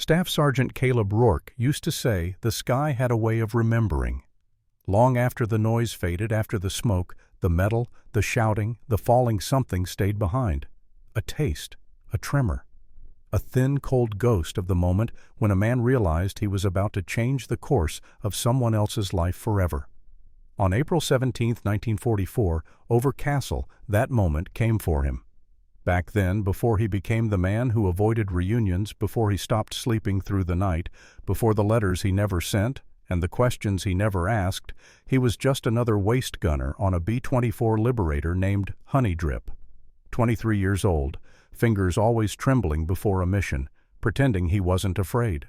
Staff Sergeant Caleb Rourke used to say the sky had a way of remembering. Long after the noise faded, after the smoke, the metal, the shouting, the falling something stayed behind. A taste, a tremor. A thin, cold ghost of the moment when a man realized he was about to change the course of someone else's life forever. On April 17, 1944, over Castle, that moment came for him. Back then, before he became the man who avoided reunions, before he stopped sleeping through the night, before the letters he never sent and the questions he never asked, he was just another waist gunner on a B-24 Liberator named Honey Drip. 23 years old, fingers always trembling before a mission, pretending he wasn't afraid.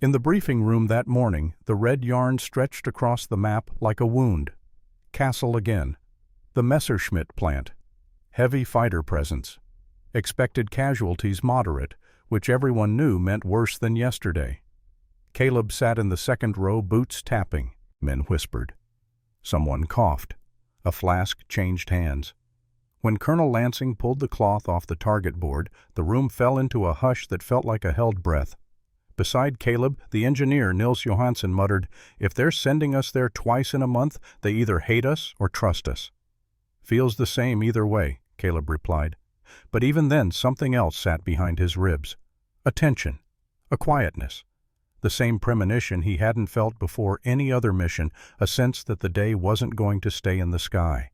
In the briefing room that morning, the red yarn stretched across the map like a wound. Castle again. The Messerschmitt plant. Heavy fighter presence. Expected casualties moderate, which everyone knew meant worse than yesterday. Caleb sat in the second row, boots tapping. Men whispered. Someone coughed. A flask changed hands. When Colonel Lansing pulled the cloth off the target board, the room fell into a hush that felt like a held breath. Beside Caleb, the engineer, Nils Johansson, muttered, "If they're sending us there twice in a month, they either hate us or trust us." "Feels the same either way," Caleb replied. But even then something else sat behind his ribs. A tension. A quietness. The same premonition he hadn't felt before any other mission, a sense that the day wasn't going to stay in the sky.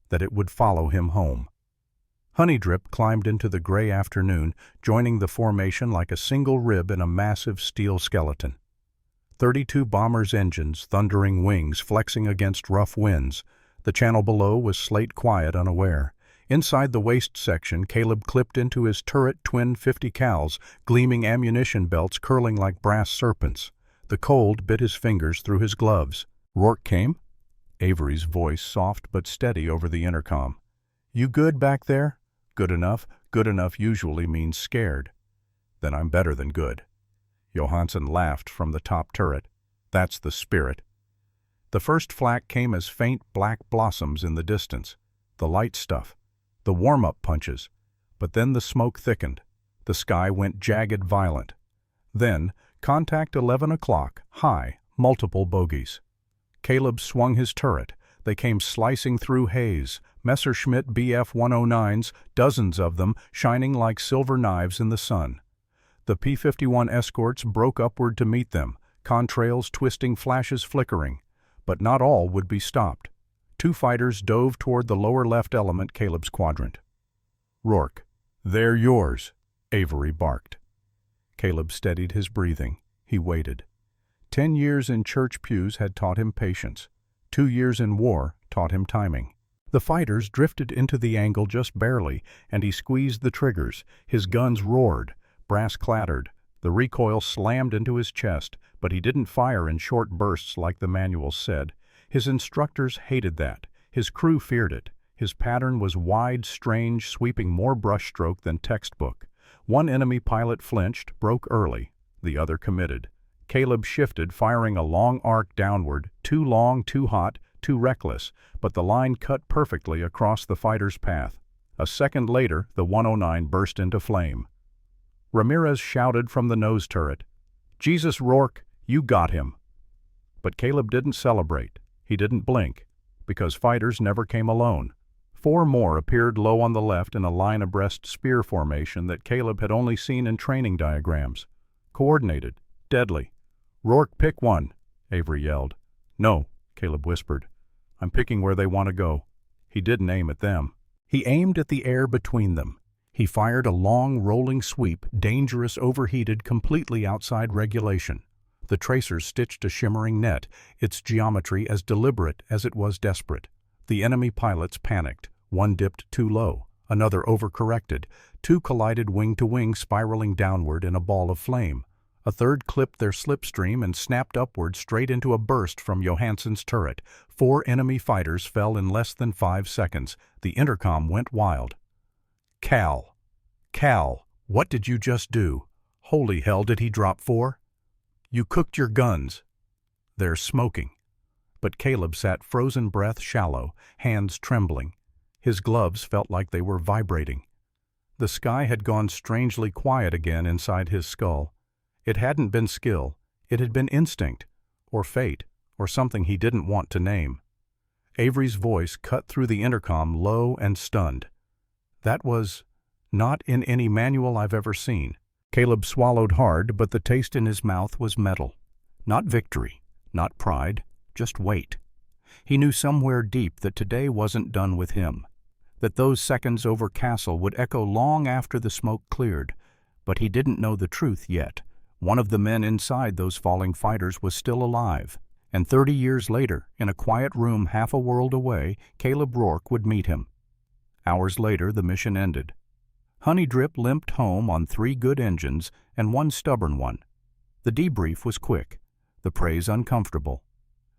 That it would follow him home. Honeydrip climbed into the gray afternoon, joining the formation like a single rib in a massive steel skeleton. 32 bombers' engines, thundering wings, flexing against rough winds. The channel below was slate quiet, unaware. Inside the waist section, Caleb clipped into his turret twin 50 cals, gleaming ammunition belts curling like brass serpents. The cold bit his fingers through his gloves. "Rourke came?" Avery's voice, soft but steady over the intercom. "You good back there?" "Good enough." Good enough usually means scared. "Then I'm better than good." Johansson laughed from the top turret. "That's the spirit." The first flak came as faint black blossoms in the distance. The light stuff. The warm-up punches. But then the smoke thickened. The sky went jagged violent. Then, contact 11 o'clock, high, multiple bogeys. Caleb swung his turret. They came slicing through haze. Messerschmitt BF-109s, dozens of them, shining like silver knives in the sun. The P-51 escorts broke upward to meet them, contrails twisting, flashes flickering. But not all would be stopped. 2 fighters dove toward the lower left element, Caleb's quadrant. "Rourke, they're yours," Avery barked. Caleb steadied his breathing. He waited. 10 years in church pews had taught him patience. 2 years in war taught him timing. The fighters drifted into the angle just barely, and he squeezed the triggers. His guns roared. Brass clattered. The recoil slammed into his chest, but he didn't fire in short bursts like the manuals said. His instructors hated that. His crew feared it. His pattern was wide, strange, sweeping more brushstroke than textbook. One enemy pilot flinched, broke early. The other committed. Caleb shifted, firing a long arc downward, too long, too hot, too reckless, but the line cut perfectly across the fighter's path. A second later, the 109 burst into flame. Ramirez shouted from the nose turret, "Jesus, Rourke, you got him!" But Caleb didn't celebrate. He didn't blink, because fighters never came alone. 4 more appeared low on the left in a line abreast spear formation that Caleb had only seen in training diagrams. Coordinated, deadly. "Rourke, pick one," Avery yelled. "No," Caleb whispered. "I'm picking where they want to go." He didn't aim at them. He aimed at the air between them. He fired a long, rolling sweep, dangerous, overheated, completely outside regulation. The tracers stitched a shimmering net, its geometry as deliberate as it was desperate. The enemy pilots panicked. One dipped too low. Another overcorrected. 2 collided wing-to-wing, spiraling downward in a ball of flame. A third clipped their slipstream and snapped upward straight into a burst from Johansson's turret. 4 enemy fighters fell in less than 5 seconds. The intercom went wild. "Cal! Cal! What did you just do? Holy hell, did he drop 4? You cooked your guns." "They're smoking." But Caleb sat frozen breath shallow, hands trembling. His gloves felt like they were vibrating. The sky had gone strangely quiet again inside his skull. It hadn't been skill, it had been instinct, or fate, or something he didn't want to name. Avery's voice cut through the intercom low and stunned. That was not in any manual I've ever seen. Caleb swallowed hard, but the taste in his mouth was metal. Not victory, not pride, just weight. He knew somewhere deep that today wasn't done with him, that those seconds over Castle would echo long after the smoke cleared, but he didn't know the truth yet. One of the men inside those falling fighters was still alive, and 30 years later, in a quiet room half a world away, Caleb Rourke would meet him. Hours later, the mission ended. Honeydrip limped home on 3 good engines and 1 stubborn one. The debrief was quick, the praise uncomfortable.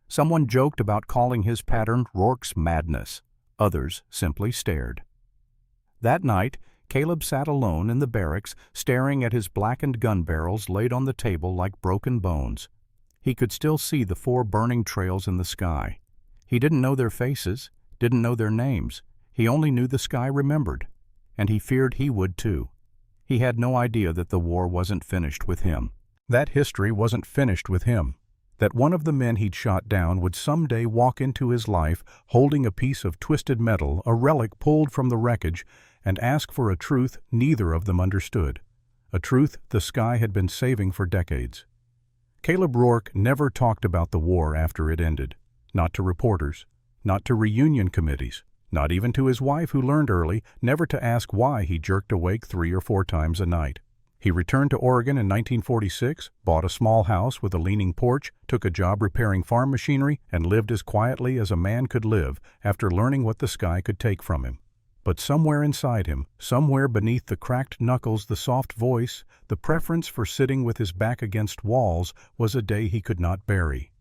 Someone joked about calling his pattern Rourke's madness. Others simply stared. That night, Caleb sat alone in the barracks, staring at his blackened gun barrels laid on the table like broken bones. He could still see the 4 burning trails in the sky. He didn't know their faces, didn't know their names. He only knew the sky remembered, and he feared he would too. He had no idea that the war wasn't finished with him. That history wasn't finished with him. That one of the men he'd shot down would someday walk into his life holding a piece of twisted metal, a relic pulled from the wreckage, and ask for a truth neither of them understood. A truth the sky had been saving for decades. Caleb Rourke never talked about the war after it ended. Not to reporters, not to reunion committees, not even to his wife who learned early never to ask why he jerked awake 3 or 4 times a night. He returned to Oregon in 1946, bought a small house with a leaning porch, took a job repairing farm machinery, and lived as quietly as a man could live after learning what the sky could take from him. But somewhere inside him, somewhere beneath the cracked knuckles, the soft voice, the preference for sitting with his back against walls, was a day he could not bury.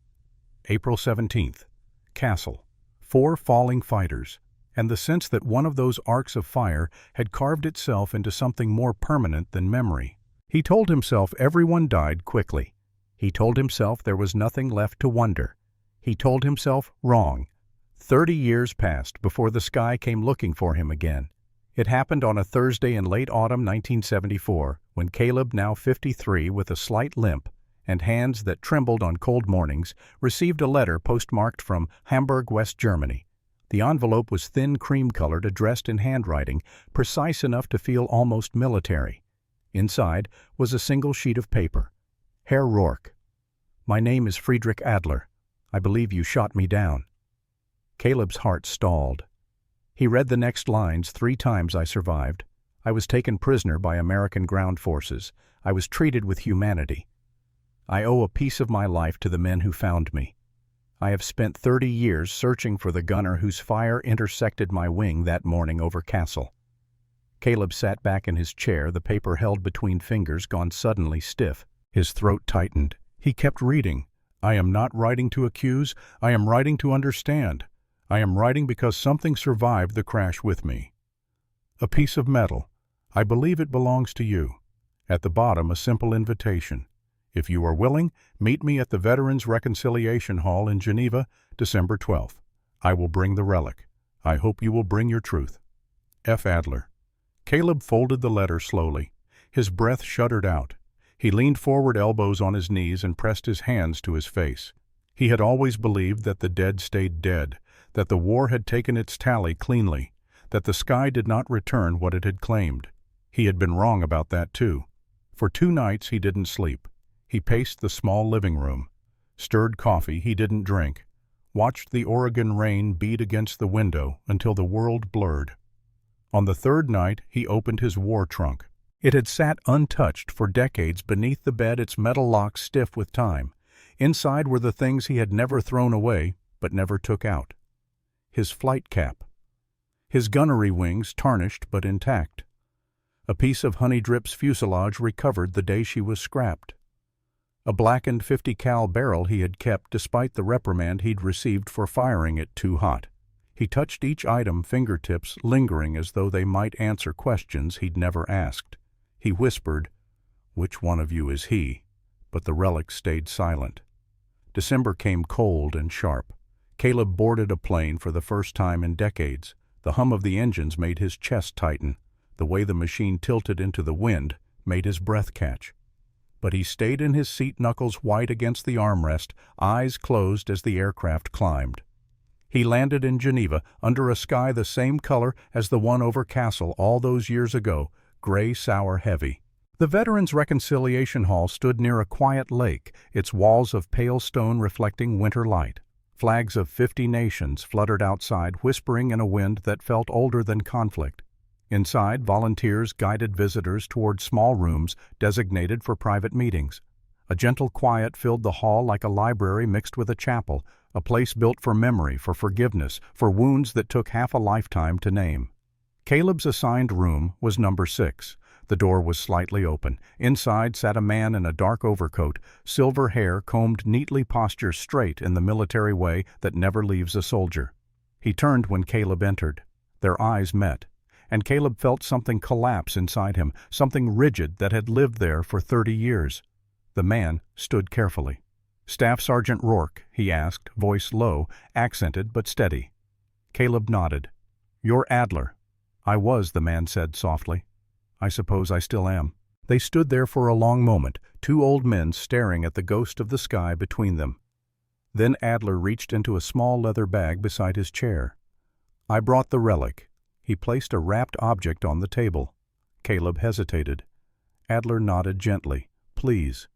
April 17th. Castle. 4 falling fighters, and the sense that one of those arcs of fire had carved itself into something more permanent than memory. He told himself everyone died quickly. He told himself there was nothing left to wonder. He told himself wrong. 30 years passed before the sky came looking for him again. It happened on a Thursday in late autumn 1974, when Caleb, now 53 with a slight limp, and hands that trembled on cold mornings, received a letter postmarked from Hamburg, West Germany. The envelope was thin cream-colored, addressed in handwriting, precise enough to feel almost military. Inside was a single sheet of paper. Herr Rourke, my name is Friedrich Adler. I believe you shot me down. Caleb's heart stalled. He read the next lines 3 times. I survived. I was taken prisoner by American ground forces. I was treated with humanity. I owe a piece of my life to the men who found me. I have spent 30 years searching for the gunner whose fire intersected my wing that morning over Castle. Caleb sat back in his chair, the paper held between fingers gone suddenly stiff. His throat tightened. He kept reading. I am not writing to accuse. I am writing to understand. I am writing because something survived the crash with me. A piece of metal. I believe it belongs to you. At the bottom, a simple invitation. If you are willing, meet me at the Veterans Reconciliation Hall in Geneva, December 12th. I will bring the relic. I hope you will bring your truth. F. Adler. Caleb folded the letter slowly. His breath shuddered out. He leaned forward, elbows on his knees, and pressed his hands to his face. He had always believed that the dead stayed dead, that the war had taken its tally cleanly, that the sky did not return what it had claimed. He had been wrong about that too. For 2 nights he didn't sleep. He paced the small living room, stirred coffee he didn't drink, watched the Oregon rain beat against the window until the world blurred. On the 3rd night, he opened his war trunk. It had sat untouched for decades beneath the bed, its metal locks stiff with time. Inside were the things he had never thrown away, but never took out. His flight cap. His gunnery wings tarnished but intact. A piece of Honeydrip's fuselage recovered the day she was scrapped. A blackened .50 cal barrel he had kept despite the reprimand he'd received for firing it too hot. He touched each item, fingertips lingering as though they might answer questions he'd never asked. He whispered, "Which one of you is he?" But the relic stayed silent. December came cold and sharp. Caleb boarded a plane for the first time in decades. The hum of the engines made his chest tighten. The way the machine tilted into the wind made his breath catch. but he stayed in his seat, knuckles white against the armrest, eyes closed as the aircraft climbed. He landed in Geneva under a sky the same color as the one over Kassel all those years ago, gray, sour, heavy. The Veterans Reconciliation Hall stood near a quiet lake, its walls of pale stone reflecting winter light. Flags of 50 nations fluttered outside, whispering in a wind that felt older than conflict. Inside, volunteers guided visitors toward small rooms designated for private meetings. A gentle quiet filled the hall like a library mixed with a chapel, a place built for memory, for forgiveness, for wounds that took half a lifetime to name. Caleb's assigned room was number 6. The door was slightly open. Inside sat a man in a dark overcoat, silver hair combed neatly, posture straight in the military way that never leaves a soldier. He turned when Caleb entered. Their eyes met, and Caleb felt something collapse inside him, something rigid that had lived there for 30 years. The man stood carefully. "Staff Sergeant Rourke," he asked, voice low, accented but steady. Caleb nodded. "You're Adler." "I was," the man said softly. "I suppose I still am." They stood there for a long moment, two old men staring at the ghost of the sky between them. Then Adler reached into a small leather bag beside his chair. "I brought the relic." He placed a wrapped object on the table. Caleb hesitated. Adler nodded gently. "Please.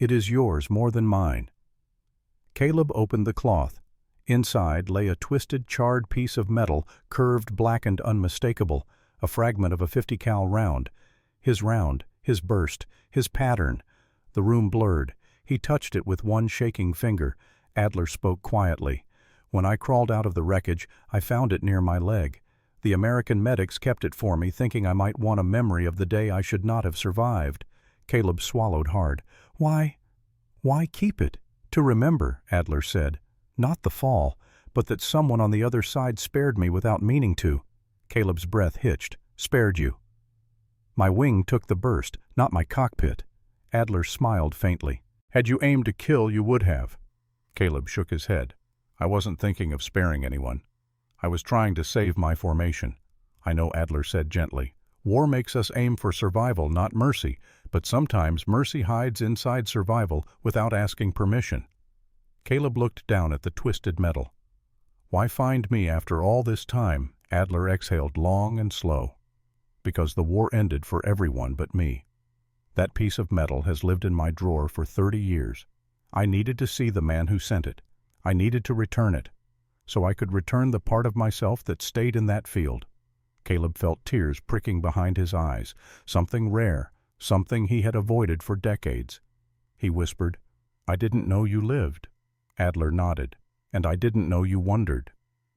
It is yours more than mine." Caleb opened the cloth. Inside lay a twisted, charred piece of metal, curved, black, and unmistakable, a fragment of a 50 cal round. His round, his burst, his pattern. The room blurred. He touched it with one shaking finger. Adler spoke quietly. "When I crawled out of the wreckage, I found it near my leg. The American medics kept it for me, thinking I might want a memory of the day I should not have survived." Caleb swallowed hard. Why keep it?" "To remember," Adler said. "Not the fall, but that someone on the other side spared me without meaning to." Caleb's breath hitched. "Spared you?" "My wing took the burst, not my cockpit." Adler smiled faintly. "Had you aimed to kill, you would have." Caleb shook his head. "I wasn't thinking of sparing anyone. I was trying to save my formation." "I know," Adler said gently. "War makes us aim for survival, not mercy, but sometimes mercy hides inside survival without asking permission." Caleb looked down at the twisted metal. "Why find me after all this time?" Adler exhaled long and slow. "Because the war ended for everyone but me. That piece of metal has lived in my drawer for 30 years. I needed to see the man who sent it. I needed to return it, so I could return the part of myself that stayed in that field." Caleb felt tears pricking behind his eyes, something rare, something he had avoided for decades. He whispered, "I didn't know you lived." Adler nodded. "And I didn't know you wondered."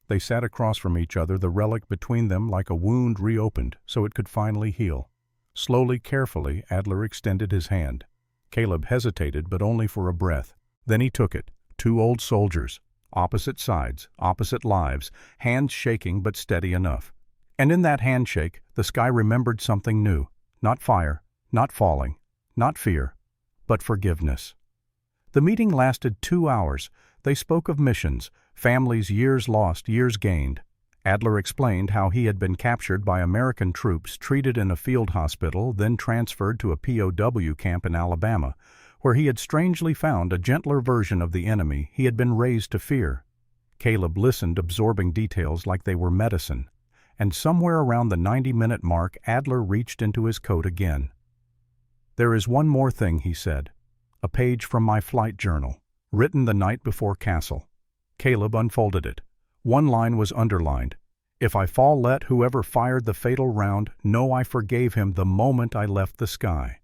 They sat across from each other, the relic between them like a wound reopened so it could finally heal. Slowly, carefully, Adler extended his hand. Caleb hesitated, but only for a breath. Then he took it. Two old soldiers, opposite sides, opposite lives, hands shaking but steady enough. And in that handshake, the sky remembered something new. Not fire, not falling, not fear, but forgiveness. The meeting lasted 2 hours. They spoke of missions, families, years lost, years gained. Adler explained how he had been captured by American troops, treated in a field hospital, then transferred to a POW camp in Alabama, where he had strangely found a gentler version of the enemy he had been raised to fear. Caleb listened, absorbing details like they were medicine. And somewhere around the 90-minute mark, Adler reached into his coat again. "There is one more thing," he said. "A page from my flight journal, written the night before Kassel." Caleb unfolded it. One line was underlined. "If I fall, let whoever fired the fatal round know I forgave him the moment I left the sky."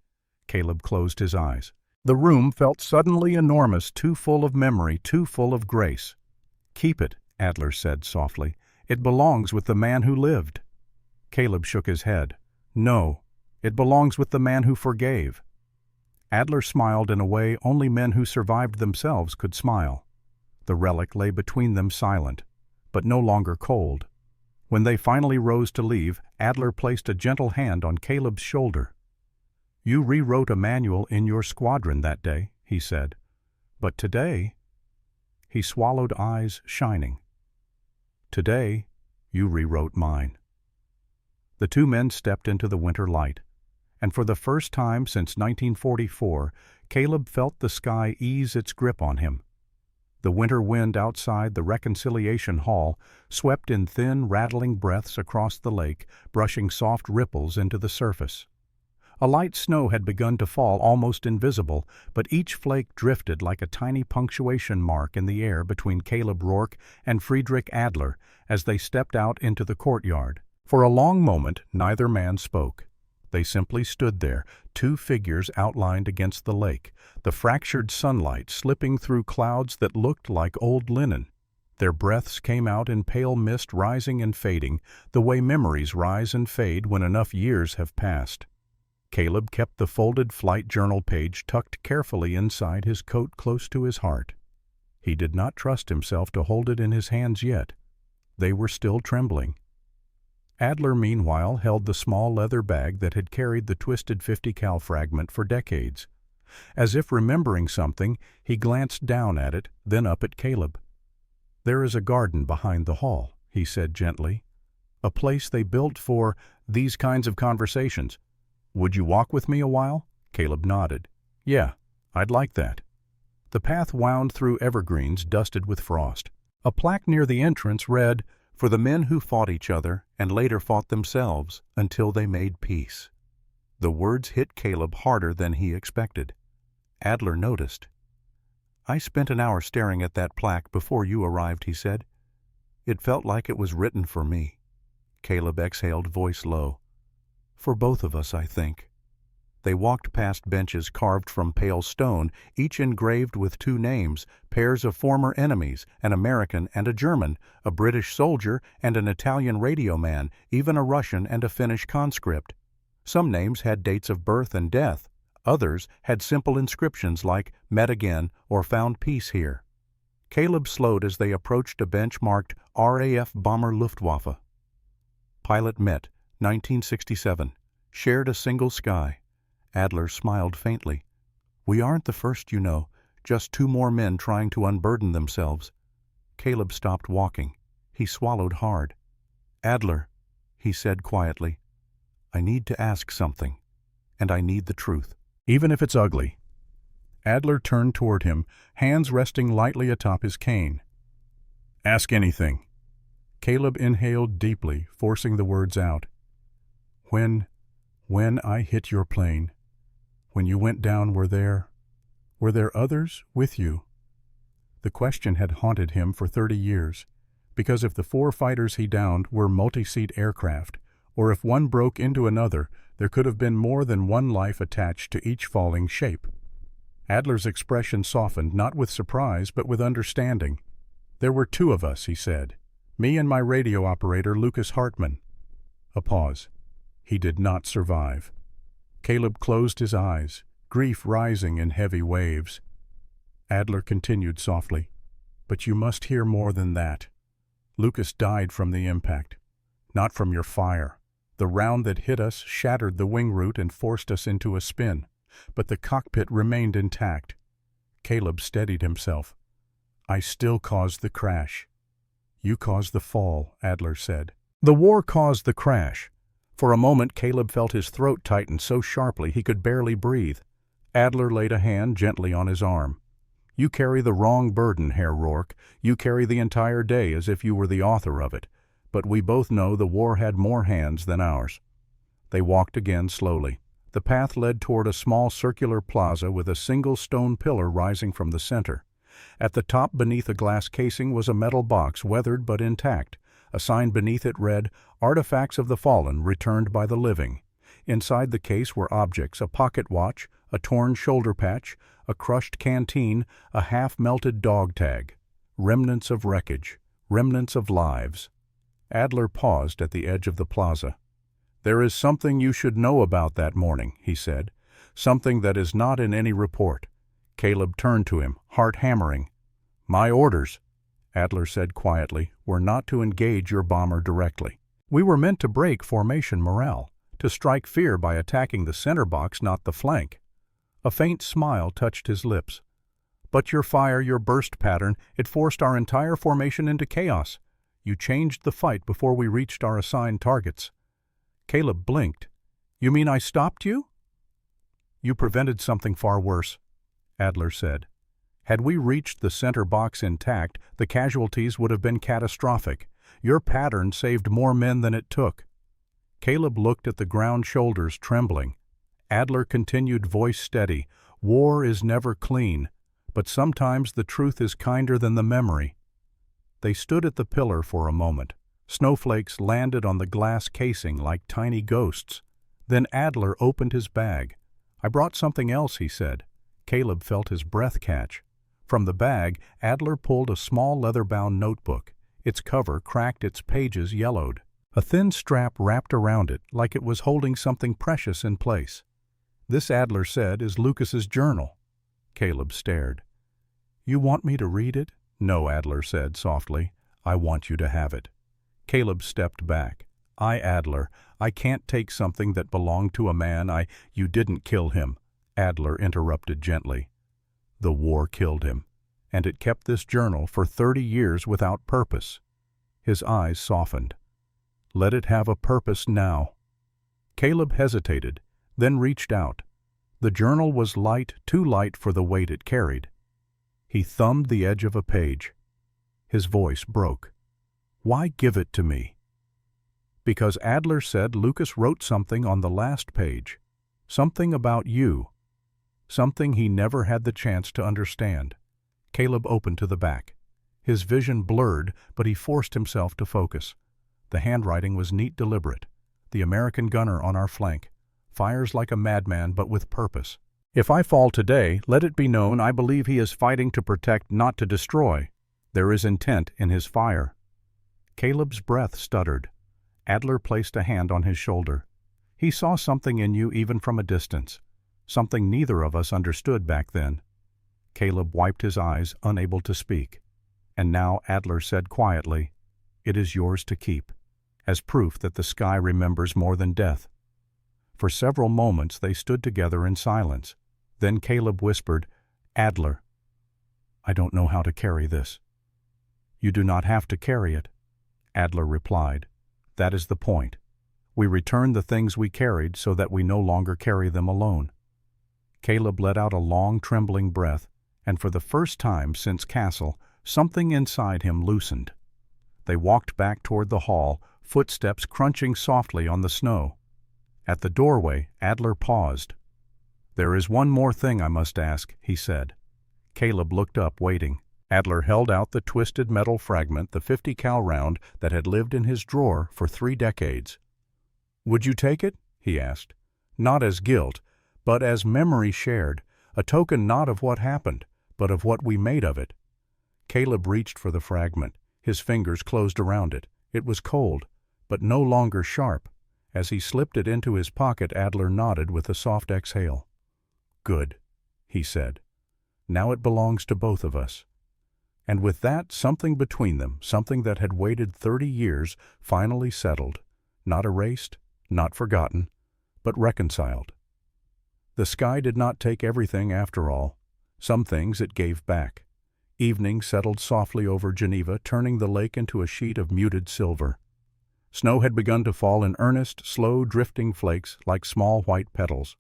Caleb closed his eyes. The room felt suddenly enormous, too full of memory, too full of grace. "Keep it," Adler said softly. "It belongs with the man who lived." Caleb shook his head. "No, it belongs with the man who forgave." Adler smiled in a way only men who survived themselves could smile. The relic lay between them, silent, but no longer cold. When they finally rose to leave, Adler placed a gentle hand on Caleb's shoulder. "You rewrote a manual in your squadron that day," he said. "But today—" He swallowed, eyes shining. "Today, you rewrote mine." The two men stepped into the winter light. and for the first time since 1944, Caleb felt the sky ease its grip on him. The winter wind outside the reconciliation hall swept in thin, rattling breaths across the lake, brushing soft ripples into the surface. A light snow had begun to fall, almost invisible, but each flake drifted like a tiny punctuation mark in the air between Caleb Rourke and Friedrich Adler as they stepped out into the courtyard. For a long moment, neither man spoke. They simply stood there, two figures outlined against the lake, the fractured sunlight slipping through clouds that looked like old linen. Their breaths came out in pale mist, rising and fading, the way memories rise and fade when enough years have passed. Caleb kept the folded flight journal page tucked carefully inside his coat close to his heart. He did not trust himself to hold it in his hands yet. They were still trembling. Adler, meanwhile, held the small leather bag that had carried the twisted .50 cal fragment for decades. As if remembering something, he glanced down at it, then up at Caleb. "There is a garden behind the hall," he said gently. "A place they built for these kinds of conversations. Would you walk with me a while?" Caleb nodded. "Yeah, I'd like that." The path wound through evergreens dusted with frost. A plaque near the entrance read, "For the men who fought each other and later fought themselves until they made peace." The words hit Caleb harder than he expected. Adler noticed. "I spent an hour staring at that plaque before you arrived," he said. "It felt like it was written for me." Caleb exhaled, voice low. "For both of us, I think." They walked past benches carved from pale stone, each engraved with two names, pairs of former enemies, an American and a German, a British soldier and an Italian radio man, even a Russian and a Finnish conscript. Some names had dates of birth and death. Others had simple inscriptions like "Met Again" or "Found Peace Here." Caleb slowed as they approached a bench marked RAF Bomber Luftwaffe. Pilot met, 1967. Shared a single sky. Adler smiled faintly. "We aren't the first, you know, just two more men trying to unburden themselves." Caleb stopped walking. He swallowed hard. "Adler," he said quietly, "I need to ask something, and I need the truth." "Even if it's ugly." Adler turned toward him, hands resting lightly atop his cane. "Ask anything." Caleb inhaled deeply, forcing the words out. When I hit your plane, when you went down, were there others with you?" The question had haunted him for 30 years, because if the 4 fighters he downed were multi-seat aircraft, or if one broke into another, there could have been more than one life attached to each falling shape. Adler's expression softened, not with surprise, but with understanding. "There were 2 of us," he said. "Me and my radio operator, Lucas Hartman." A pause. He did not survive. Caleb closed his eyes, grief rising in heavy waves. Adler continued softly, "But you must hear more than that. Lucas died from the impact, not from your fire. The round that hit us shattered the wing root and forced us into a spin, but the cockpit remained intact." Caleb steadied himself. "I still caused the crash." "You caused the fall," Adler said. "The war caused the crash." For a moment Caleb felt his throat tighten so sharply he could barely breathe. Adler laid a hand gently on his arm. "You carry the wrong burden, Herr Rourke. You carry the entire day as if you were the author of it. But we both know the war had more hands than ours." They walked again slowly. The path led toward a small circular plaza with a single stone pillar rising from the center. At the top, beneath a glass casing, was a metal box, weathered but intact. A sign beneath it read, "Artifacts of the Fallen, returned by the living." Inside the case were objects, a pocket watch, a torn shoulder patch, a crushed canteen, a half-melted dog tag. Remnants of wreckage, remnants of lives. Adler paused at the edge of the plaza. "There is something you should know about that morning," he said. "Something that is not in any report." Caleb turned to him, heart hammering. "My orders," Adler said quietly, "were not to engage your bomber directly. We were meant to break formation morale, to strike fear by attacking the center box, not the flank." A faint smile touched his lips. "But your fire, your burst pattern, it forced our entire formation into chaos. You changed the fight before we reached our assigned targets." Caleb blinked. "You mean I stopped you?" You prevented something far worse, Adler said. Had we reached the center box intact, the casualties would have been catastrophic. Your pattern saved more men than it took. Caleb looked at the ground, shoulders trembling. Adler continued, voice steady. War is never clean, but sometimes the truth is kinder than the memory. They stood at the pillar for a moment. Snowflakes landed on the glass casing like tiny ghosts. Then Adler opened his bag. I brought something else, he said. Caleb felt his breath catch. From the bag, Adler pulled a small leather-bound notebook. Its cover cracked, its pages yellowed. A thin strap wrapped around it like it was holding something precious in place. This, Adler said, is Lucas's journal. Caleb stared. You want me to read it? No, Adler said softly. I want you to have it. Caleb stepped back. Adler, I can't take something that belonged to a man You didn't kill him, Adler interrupted gently. The war killed him, and it kept this journal for 30 years without purpose. His eyes softened. Let it have a purpose now. Caleb hesitated, then reached out. The journal was light, too light for the weight it carried. He thumbed the edge of a page. His voice broke. Why give it to me? Because Adler said Lucas wrote something on the last page. Something about you. Something he never had the chance to understand. Caleb opened to the back. His vision blurred, but he forced himself to focus. The handwriting was neat, deliberate. The American gunner on our flank. Fires like a madman, but with purpose. If I fall today, let it be known I believe he is fighting to protect, not to destroy. There is intent in his fire. Caleb's breath stuttered. Adler placed a hand on his shoulder. He saw something in you even from a distance. Something neither of us understood back then. Caleb wiped his eyes, unable to speak. And now Adler said quietly, It is yours to keep, as proof that the sky remembers more than death. For several moments they stood together in silence. Then Caleb whispered, Adler, I don't know how to carry this. You do not have to carry it, Adler replied. That is the point. We return the things we carried so that we no longer carry them alone. Caleb let out a long, trembling breath, and for the first time since Castle, something inside him loosened. They walked back toward the hall, footsteps crunching softly on the snow. At the doorway, Adler paused. There is one more thing I must ask, he said. Caleb looked up, waiting. Adler held out the twisted metal fragment, the 50 cal round that had lived in his drawer for 3 decades. Would you take it? He asked. Not as guilt, but as memory shared, a token not of what happened, but of what we made of it. Caleb reached for the fragment. His fingers closed around it. It was cold, but no longer sharp. As he slipped it into his pocket, Adler nodded with a soft exhale. Good, he said. Now it belongs to both of us. And with that, something between them, something that had waited 30 years, finally settled, not erased, not forgotten, but reconciled. The sky did not take everything after all. Some things it gave back. Evening settled softly over Geneva, turning the lake into a sheet of muted silver. Snow had begun to fall in earnest, slow, drifting flakes like small white petals.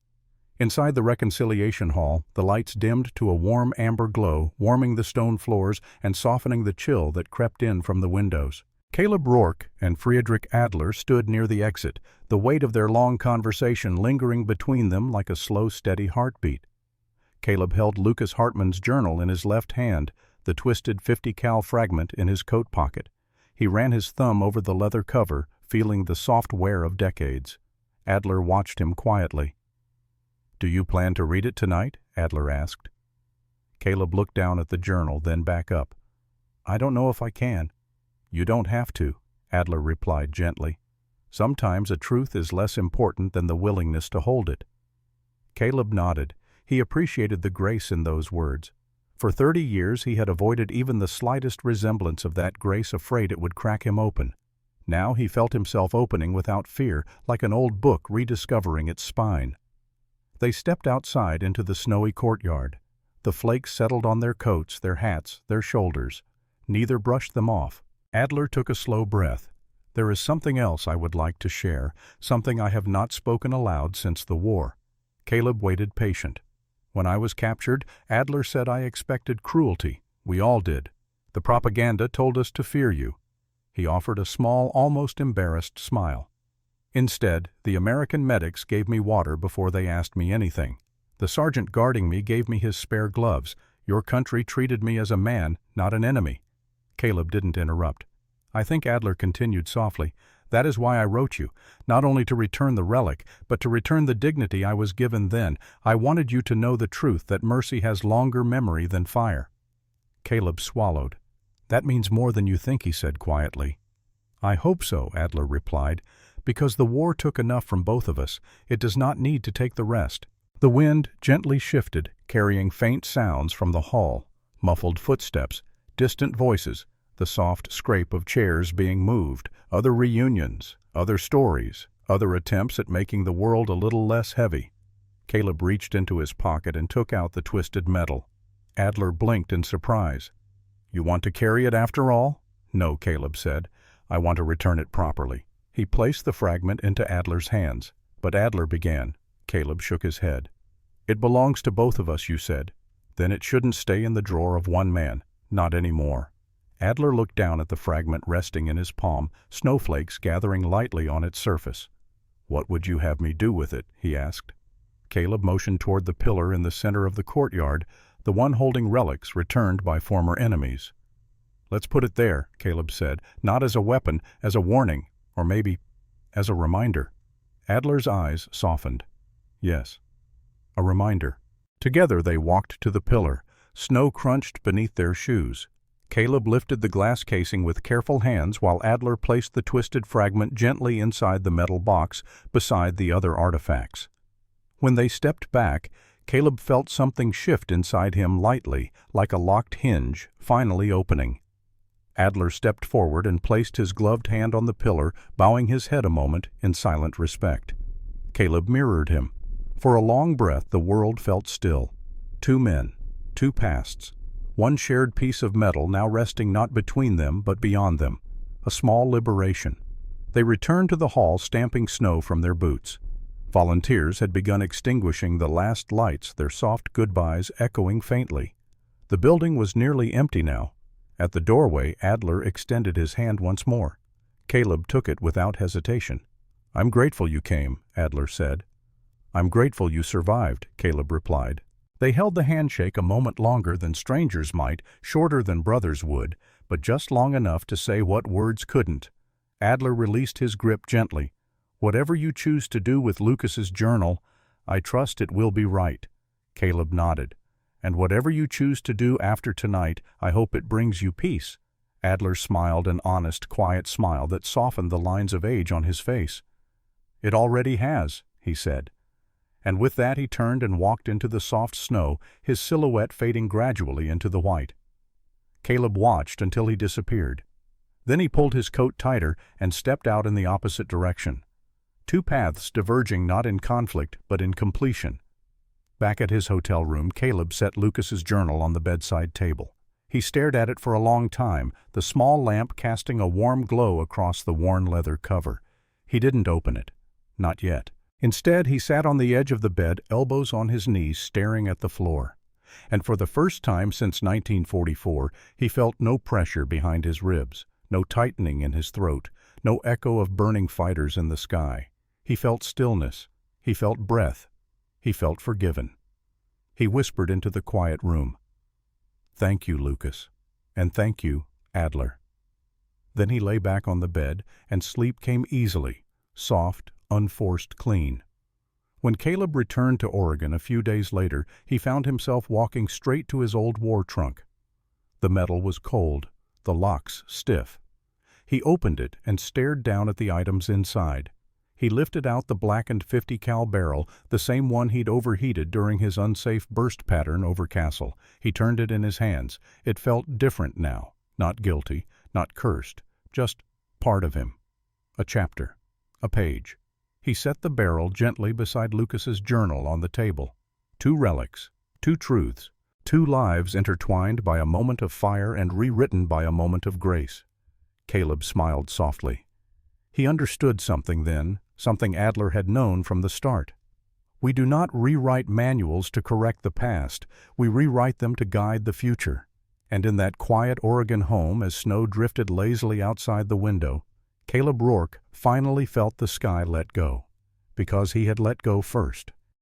Inside the reconciliation hall, the lights dimmed to a warm amber glow, warming the stone floors and softening the chill that crept in from the windows. Caleb Rourke and Friedrich Adler stood near the exit, the weight of their long conversation lingering between them like a slow, steady heartbeat. Caleb held Lucas Hartman's journal in his left hand, the twisted 50 cal fragment in his coat pocket. He ran his thumb over the leather cover, feeling the soft wear of decades. Adler watched him quietly. Do you plan to read it tonight? Adler asked. Caleb looked down at the journal, then back up. I don't know if I can. You don't have to, Adler replied gently. Sometimes a truth is less important than the willingness to hold it. Caleb nodded. He appreciated the grace in those words. For 30 years he had avoided even the slightest resemblance of that grace, afraid it would crack him open. Now he felt himself opening without fear, like an old book rediscovering its spine. They stepped outside into the snowy courtyard. The flakes settled on their coats, their hats, their shoulders. Neither brushed them off. Adler took a slow breath. There is something else I would like to share, something I have not spoken aloud since the war. Caleb waited patient. When I was captured, Adler said I expected cruelty. We all did. The propaganda told us to fear you. He offered a small, almost embarrassed smile. Instead, the American medics gave me water before they asked me anything. The sergeant guarding me gave me his spare gloves. Your country treated me as a man, not an enemy. Caleb didn't interrupt. I think Adler continued softly, that is why I wrote you, not only to return the relic, but to return the dignity I was given then. I wanted you to know the truth that mercy has longer memory than fire. Caleb swallowed. That means more than you think, he said quietly. I hope so, Adler replied, because the war took enough from both of us. It does not need to take the rest. The wind gently shifted, carrying faint sounds from the hall, muffled footsteps, distant voices, the soft scrape of chairs being moved, other reunions, other stories, other attempts at making the world a little less heavy. Caleb reached into his pocket and took out the twisted metal. Adler blinked in surprise. You want to carry it after all? No, Caleb said. I want to return it properly. He placed the fragment into Adler's hands, but Adler began. Caleb shook his head. It belongs to both of us, you said. Then it shouldn't stay in the drawer of one man, not anymore. Adler looked down at the fragment resting in his palm, snowflakes gathering lightly on its surface. What would you have me do with it? He asked. Caleb motioned toward the pillar in the center of the courtyard, the one holding relics returned by former enemies. Let's put it there, Caleb said, not as a weapon, as a warning, or maybe as a reminder. Adler's eyes softened. Yes, a reminder. Together they walked to the pillar, snow crunched beneath their shoes. Caleb lifted the glass casing with careful hands while Adler placed the twisted fragment gently inside the metal box beside the other artifacts. When they stepped back, Caleb felt something shift inside him lightly, like a locked hinge, finally opening. Adler stepped forward and placed his gloved hand on the pillar, bowing his head a moment in silent respect. Caleb mirrored him. For a long breath the world felt still. Two men, two pasts, one shared piece of metal now resting not between them but beyond them. A small liberation. They returned to the hall, stamping snow from their boots. Volunteers had begun extinguishing the last lights, their soft goodbyes echoing faintly. The building was nearly empty now. At the doorway, Adler extended his hand once more. Caleb took it without hesitation. I'm grateful you came, Adler said. I'm grateful you survived, Caleb replied. They held the handshake a moment longer than strangers might, shorter than brothers would, but just long enough to say what words couldn't. Adler released his grip gently. Whatever you choose to do with Lucas's journal, I trust it will be right. Caleb nodded. And whatever you choose to do after tonight, I hope it brings you peace. Adler smiled an honest, quiet smile that softened the lines of age on his face. It already has, he said. And with that he turned and walked into the soft snow, his silhouette fading gradually into the white. Caleb watched until he disappeared. Then he pulled his coat tighter and stepped out in the opposite direction. Two paths diverging not in conflict but in completion. Back at his hotel room, Caleb set Lucas's journal on the bedside table. He stared at it for a long time, the small lamp casting a warm glow across the worn leather cover. He didn't open it. Not yet. Instead, he sat on the edge of the bed, elbows on his knees, staring at the floor. And for the first time since 1944, he felt no pressure behind his ribs, no tightening in his throat, no echo of burning fighters in the sky. He felt stillness. He felt breath. He felt forgiven. He whispered into the quiet room, "Thank you, Lucas, and thank you, Adler." Then he lay back on the bed, and sleep came easily, soft, unforced, clean. When Caleb returned to Oregon a few days later, he found himself walking straight to his old war trunk. The metal was cold, the locks stiff. He opened it and stared down at the items inside. He lifted out the blackened 50 cal barrel, the same one he'd overheated during his unsafe burst pattern over Castle. He turned it in his hands. It felt different now, not guilty, not cursed, just part of him. A chapter, a page. He set the barrel gently beside Lucas's journal on the table. Two relics, two truths, two lives intertwined by a moment of fire and rewritten by a moment of grace. Caleb smiled softly. He understood something then, something Adler had known from the start. We do not rewrite manuals to correct the past, we rewrite them to guide the future. And in that quiet Oregon home, as snow drifted lazily outside the window, Caleb Rourke finally felt the sky let go, because he had let go first.